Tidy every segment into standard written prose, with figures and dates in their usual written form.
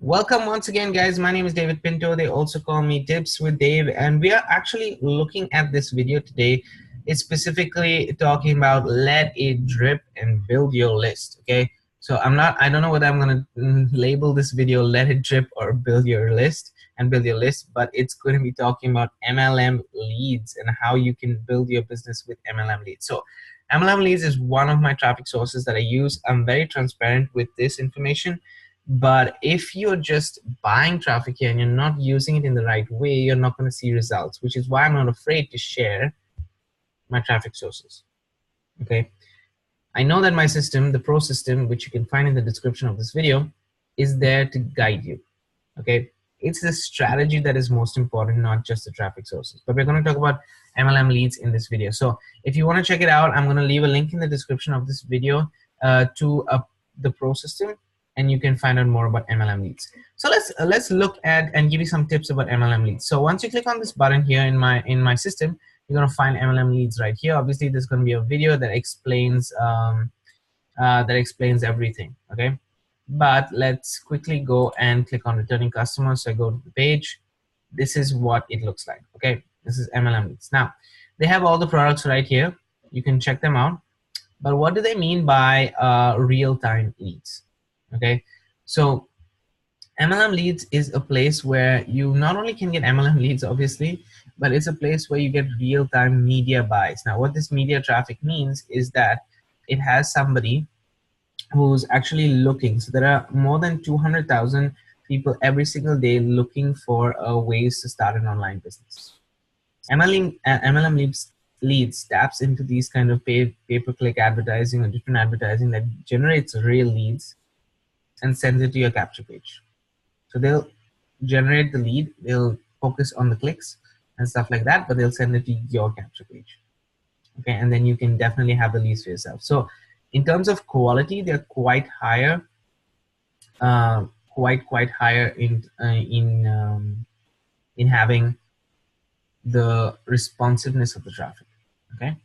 Welcome once again, guys. My name is David Pinto. They also call me Tips with Dave, and we are actually looking at this video today. It's specifically talking about let it drip and build your list. Okay, so I don't know whether I'm gonna label this video "Let It Drip" or "Build Your List" and build your list, but it's going to be talking about MLM leads and how you can build your business with MLM leads. So MLM leads is one of my traffic sources that I use. I'm very transparent with this information. But if you're just buying traffic here and you're not using it in the right way, you're not going to see results, which is why I'm not afraid to share my traffic sources. Okay. I know that my system, the pro system, which you can find in the description of this video, is there to guide you. Okay. It's the strategy that is most important, not just the traffic sources. But we're going to talk about MLM leads in this video. So if you want to check it out, I'm going to leave a link in the description of this video to the pro system, and you can find out more about MLM leads. So let's look at and give you some tips about MLM leads. So once you click on this button here in my system, you're gonna find MLM leads right here. Obviously, there's gonna be a video that explains everything. Okay, but let's quickly go and click on returning customers. So I go to the page. This is what it looks like. Okay, this is MLM leads. Now they have all the products right here. You can check them out. But what do they mean by real-time leads? Okay, so MLM leads is a place where you not only can get MLM leads, obviously, but it's a place where you get real-time media buys. Now, what this media traffic means is that it has somebody who's actually looking. So there are more than 200,000 people every single day looking for ways to start an online business. MLM leads taps into these kind of pay-per-click advertising or different advertising that generates real leads and sends it to your capture page. So they'll generate the lead, they'll focus on the clicks and stuff like that, but they'll send it to your capture page. Okay, and then you can definitely have the leads for yourself. So in terms of quality, they're quite higher, quite higher in having the responsiveness of the traffic. Okay.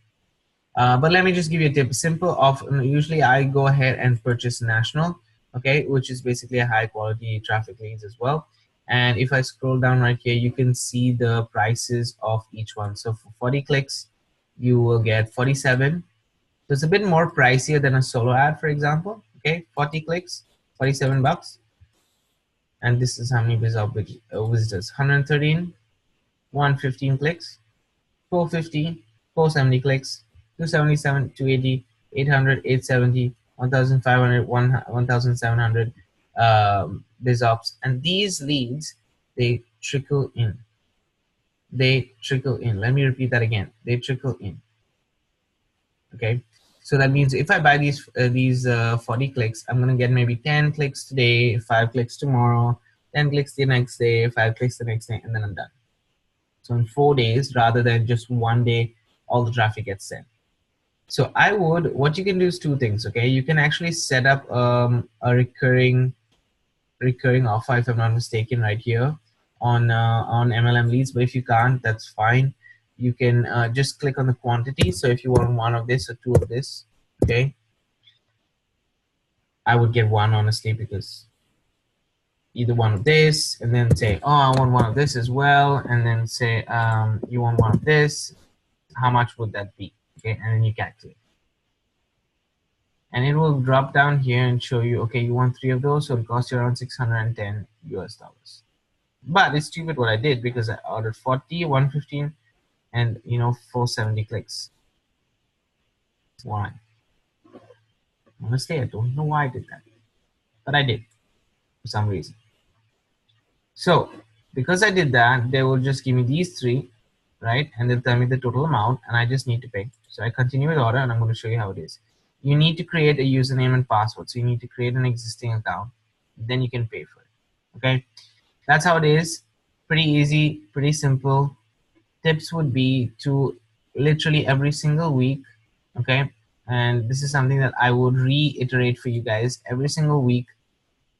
But let me just give you a tip. Simple. Usually I go ahead and purchase national, okay, which is basically a high quality traffic leads as well. And if I scroll down right here, you can see the prices of each one. So for 40 clicks, you will get 47. So it's a bit more pricier than a solo ad, for example. Okay, 40 clicks, 47 bucks. And this is how many visitors: 113, 115 clicks, 450, 470 clicks, 277, 280, 800, 870, 1,500, 1,700 bisops. And these leads, they trickle in. They trickle in. Let me repeat that again. They trickle in. Okay. So that means if I buy these 40 clicks, I'm gonna get maybe 10 clicks today, 5 clicks tomorrow, 10 clicks the next day, 5 clicks the next day, and then I'm done. So in 4 days, rather than just one day, all the traffic gets sent. So what you can do is two things. Okay, you can actually set up a recurring offer, if I'm not mistaken, right here on MLM leads. But if you can't, that's fine. You can just click on the quantity. So if you want one of this or two of this, okay, I would get one, honestly, because either one of this, and then say, oh, I want one of this as well, and then say, you want one of this, how much would that be? Okay, and then you calculate, and it will drop down here and show you, okay, you want 3 of those, so it costs you around $610 US. But it's stupid what I did, because I ordered 40, 115, and 470 clicks. Why? Honestly, I don't know why I did that, but I did for some reason. So because I did that, they will just give me these 3, right? And they'll tell me the total amount, and I just need to pay. So I continue with order, and I'm going to show you how it is. You need to create a username and password. So you need to create an existing account. Then you can pay for it. Okay, that's how it is. Pretty easy, pretty simple. Tips would be to literally every single week. Okay, and this is something that I would reiterate for you guys. Every single week,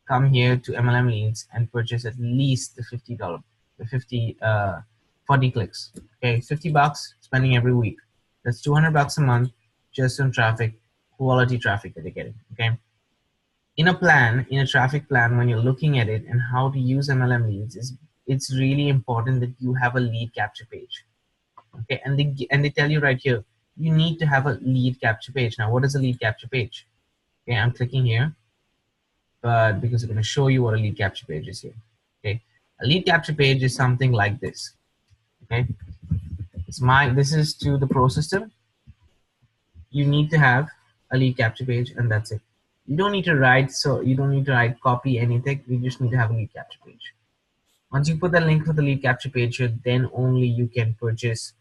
come here to MLM leads and purchase at least the $50, 40 clicks. Okay, 50 bucks spending every week. That's 200 bucks a month just on traffic, quality traffic that you're getting. Okay, in a plan, in a traffic plan, when you're looking at it and how to use MLM leads, is it's really important that you have a lead capture page. Okay, and they tell you right here, you need to have a lead capture page. Now, what is a lead capture page? Okay, I'm clicking here, but because I'm going to show you what a lead capture page is here. Okay, a lead capture page is something like this. Okay, this is to the pro system. You need to have a lead capture page, and that's it. You don't need to write, copy anything. You just need to have a lead capture page. Once you put the link for the lead capture page here, then only you can purchase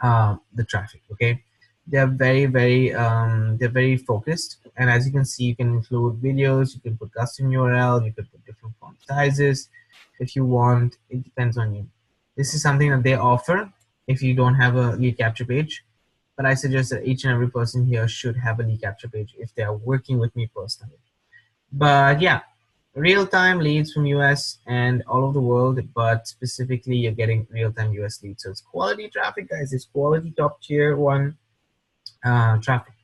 the traffic. Okay, they're very focused, and as you can see, you can include videos, you can put custom URL, you can put different font sizes if you want. It depends on you. This is something that they offer if you don't have a lead capture page, but I suggest that each and every person here should have a lead capture page if they are working with me personally. But yeah, real-time leads from US and all over the world, but specifically you're getting real-time US leads. So it's quality traffic, guys. It's quality top tier one traffic.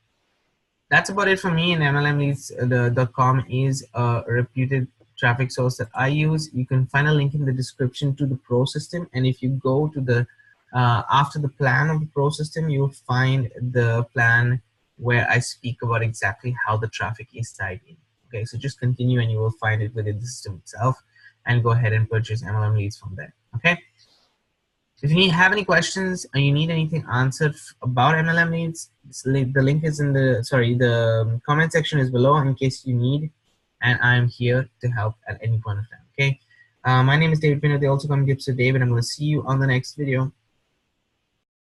That's about it for me. And MLM leads, the .com is a reputed traffic source that I use. You can find a link in the description to the pro system, and if you go to the after the plan of the pro system, you'll find the plan where I speak about exactly how the traffic is tied in. Okay, so just continue and you will find it within the system itself, and go ahead and purchase MLM leads from there. Okay. If you have any questions or you need anything answered about MLM leads, the link is in the comment section is below in case you need, and I'm here to help at any point of time. Okay. My name is David Pinner. They also call me Tips with David. I'm going to see you on the next video.